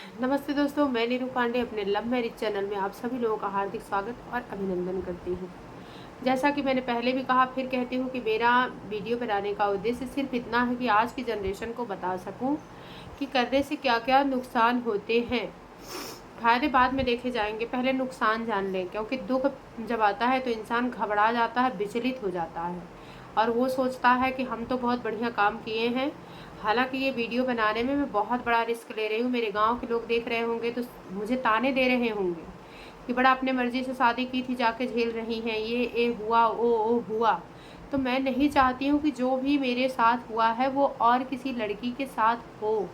नमस्ते दोस्तों, मैं नीरू पांडे अपने लव मैरिज चैनल में आप सभी लोगों का हार्दिक स्वागत और अभिनंदन करती हूँ। जैसा कि मैंने पहले भी कहा, फिर कहती हूँ कि मेरा वीडियो बनाने का उद्देश्य सिर्फ इतना है कि आज की जनरेशन को बता सकूँ कि करने से क्या क्या नुकसान होते हैं। फायदे बाद में देखे जाएंगे, पहले नुकसान जान लें, क्योंकि दुख जब आता है तो इंसान घबरा जाता है, विचलित हो जाता है और वो सोचता है कि हम तो बहुत बढ़िया काम किए हैं। हालांकि ये वीडियो बनाने में मैं बहुत बड़ा रिस्क ले रही हूँ। मेरे गांव के लोग देख रहे होंगे तो मुझे ताने दे रहे होंगे कि बड़ा अपने मर्जी से शादी की थी, जाके झेल रही हैं, ये हुआ ओ हुआ। तो मैं नहीं चाहती हूँ कि जो भी मेरे साथ हुआ है वो और किसी लड़की के साथ हो,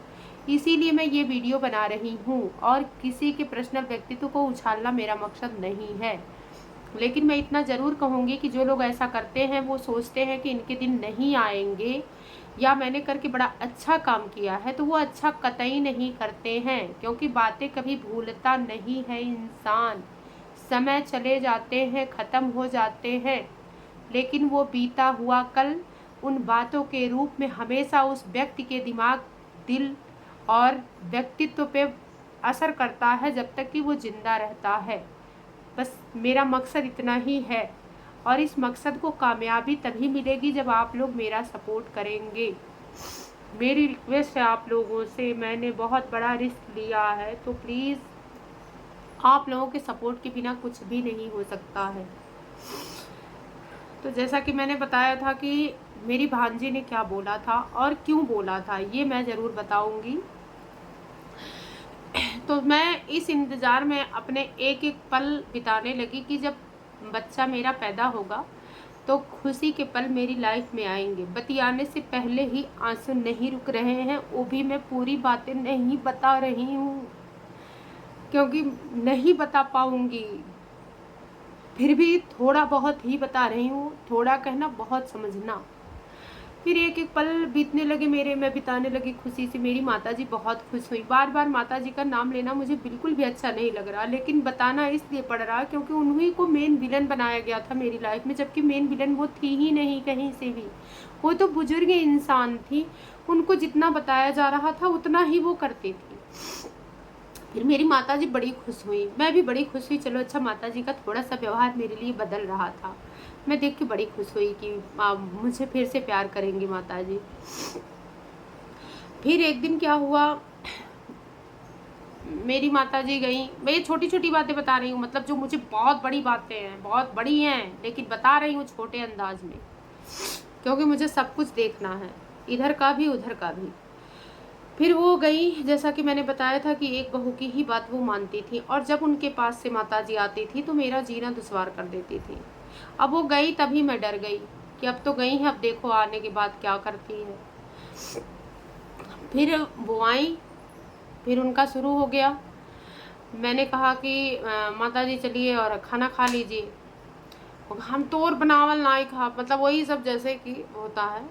इसीलिए मैं ये वीडियो बना रही हूँ। और किसी के पर्सनल व्यक्तित्व को उछालना मेरा मकसद नहीं है, लेकिन मैं इतना ज़रूर कहूँगी कि जो लोग ऐसा करते हैं वो सोचते हैं कि इनके दिन नहीं आएंगे या मैंने करके बड़ा अच्छा काम किया है, तो वो अच्छा कतई नहीं करते हैं, क्योंकि बातें कभी भूलता नहीं है इंसान। समय चले जाते हैं, ख़त्म हो जाते हैं, लेकिन वो बीता हुआ कल उन बातों के रूप में हमेशा उस व्यक्ति के दिमाग, दिल और व्यक्तित्व पे असर करता है जब तक कि वो जिंदा रहता है। बस मेरा मकसद इतना ही है और इस मकसद को कामयाबी तभी मिलेगी जब आप लोग मेरा सपोर्ट करेंगे। मेरी रिक्वेस्ट है आप लोगों से, मैंने बहुत बड़ा रिस्क लिया है, तो प्लीज़ आप लोगों के सपोर्ट के बिना कुछ भी नहीं हो सकता है। तो जैसा कि मैंने बताया था कि मेरी भांजी ने क्या बोला था और क्यों बोला था, ये मैं ज़रूर बताऊंगी। तो मैं इस इंतज़ार में अपने एक एक पल बिताने लगी कि जब बच्चा मेरा पैदा होगा तो खुशी के पल मेरी लाइफ में आएंगे। बतियाने से पहले ही आंसू नहीं रुक रहे हैं, वो भी मैं पूरी बातें नहीं बता रही हूँ क्योंकि नहीं बता पाऊंगी, फिर भी थोड़ा बहुत ही बता रही हूँ। थोड़ा कहना, बहुत समझना। फिर एक एक पल बीतने लगे मेरे, मैं बिताने लगी खुशी से। मेरी माताजी बहुत खुश हुई। बार बार माताजी का नाम लेना मुझे बिल्कुल भी अच्छा नहीं लग रहा, लेकिन बताना इसलिए पड़ रहा क्योंकि उन्हीं को मेन विलन बनाया गया था मेरी लाइफ में, जबकि मेन विलन वो थी ही नहीं कहीं से भी। वो तो बुजुर्ग इंसान थी, उनको जितना बताया जा रहा था उतना ही वो करती थी। फिर मेरी माताजी बड़ी खुश हुई, मैं भी बड़ी खुश हुई। चलो अच्छा, माताजी का थोड़ा सा व्यवहार मेरे लिए बदल रहा था। मैं देख के बड़ी खुश हुई कि मुझे फिर से प्यार करेंगी माताजी। फिर एक दिन क्या हुआ, मेरी माताजी गई। मैं ये छोटी छोटी बातें बता रही हूँ, मतलब जो मुझे बहुत बड़ी बातें हैं, बहुत बड़ी हैं, लेकिन बता रही हूँ छोटे अंदाज में, क्योंकि मुझे सब कुछ देखना है, इधर का भी उधर का भी। फिर वो गई, जैसा कि मैंने बताया था कि एक बहू की ही बात वो मानती थी, और जब उनके पास से माताजी आती थी तो मेरा जीना दुश्वार कर देती थी। अब वो गई तभी मैं डर गई कि अब तो गई है, अब देखो आने के बाद क्या करती है। फिर वो आई, फिर उनका शुरू हो गया। मैंने कहा कि माताजी चलिए और खाना खा लीजिए। हम तो और बनावल ना ही खा, मतलब वही सब जैसे कि होता है।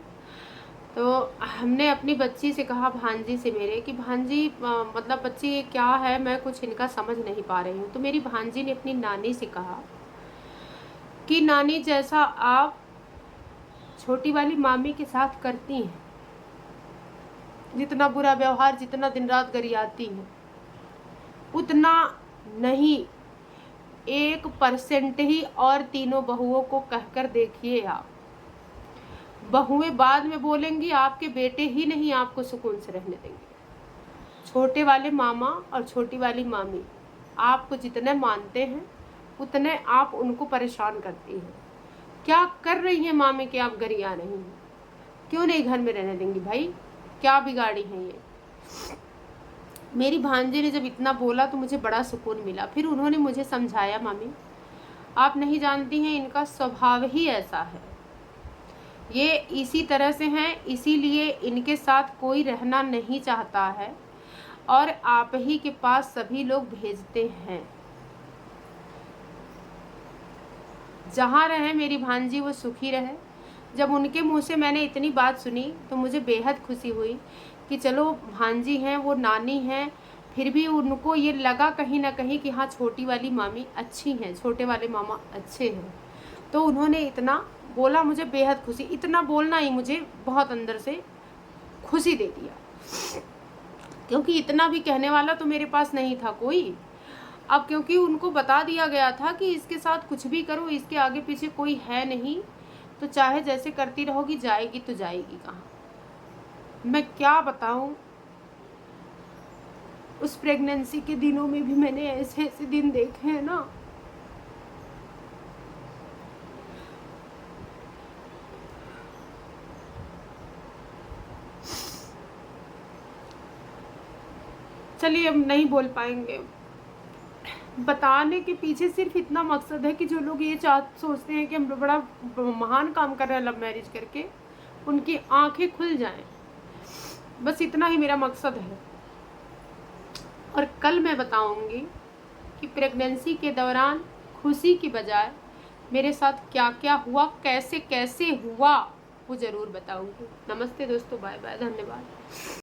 तो हमने अपनी बच्ची से कहा, भांजी से मेरे, कि भांजी मतलब बच्ची ये क्या है, मैं कुछ इनका समझ नहीं पा रही हूँ। तो मेरी भांजी ने अपनी नानी से कहा कि नानी, जैसा आप छोटी वाली मामी के साथ करती हैं, जितना बुरा व्यवहार, जितना दिन रात गरियाती हैं, उतना नहीं, 1% ही और तीनों बहुओं को कहकर देखिए आप। बहुएं बाद में बोलेंगी, आपके बेटे ही नहीं आपको सुकून से रहने देंगे। छोटे वाले मामा और छोटी वाली मामी आपको जितने मानते हैं उतने आप उनको परेशान करती हैं। क्या कर रही हैं मामी कि आप गरिया रही हैं? क्यों नहीं घर में रहने देंगी भाई? क्या बिगाड़ी है ये? मेरी भांजी ने जब इतना बोला तो मुझे बड़ा सुकून मिला। फिर उन्होंने मुझे समझाया, मामी आप नहीं जानती हैं, इनका स्वभाव ही ऐसा है, ये इसी तरह से हैं, इसीलिए इनके साथ कोई रहना नहीं चाहता है और आप ही के पास सभी लोग भेजते हैं। जहाँ रहे मेरी भांजी वो सुखी रहे। जब उनके मुंह से मैंने इतनी बात सुनी तो मुझे बेहद खुशी हुई कि चलो भांजी हैं, वो नानी हैं, फिर भी उनको ये लगा कहीं ना कहीं कि हाँ छोटी वाली मामी अच्छी हैं, छोटे वाले मामा अच्छे हैं। तो उन्होंने इतना बोला, मुझे बेहद खुशी, इतना बोलना ही मुझे बहुत अंदर से खुशी दे दिया। क्योंकि इतना भी कहने वाला तो मेरे पास नहीं था कोई। अब क्योंकि उनको बता दिया गया था कि इसके साथ कुछ भी करो, इसके आगे पीछे कोई है नहीं, तो चाहे जैसे करती रहोगी, जाएगी तो जाएगी कहाँ। मैं क्या बताऊं, उस प्रेगनेंसी के दिनों में भी मैंने ऐसे ऐसे दिन देखे हैं ना। चलिए अब नहीं बोल पाएंगे। बताने के पीछे सिर्फ इतना मकसद है कि जो लोग ये सोचते हैं कि हम बड़ा महान काम कर रहे हैं लव मैरिज करके, उनकी आंखें खुल जाएं। बस इतना ही मेरा मकसद है। और कल मैं बताऊंगी कि प्रेगनेंसी के दौरान खुशी की बजाय मेरे साथ क्या क्या हुआ, कैसे कैसे हुआ, वो ज़रूर बताऊंगी। नमस्ते दोस्तों, बाय बाय, धन्यवाद।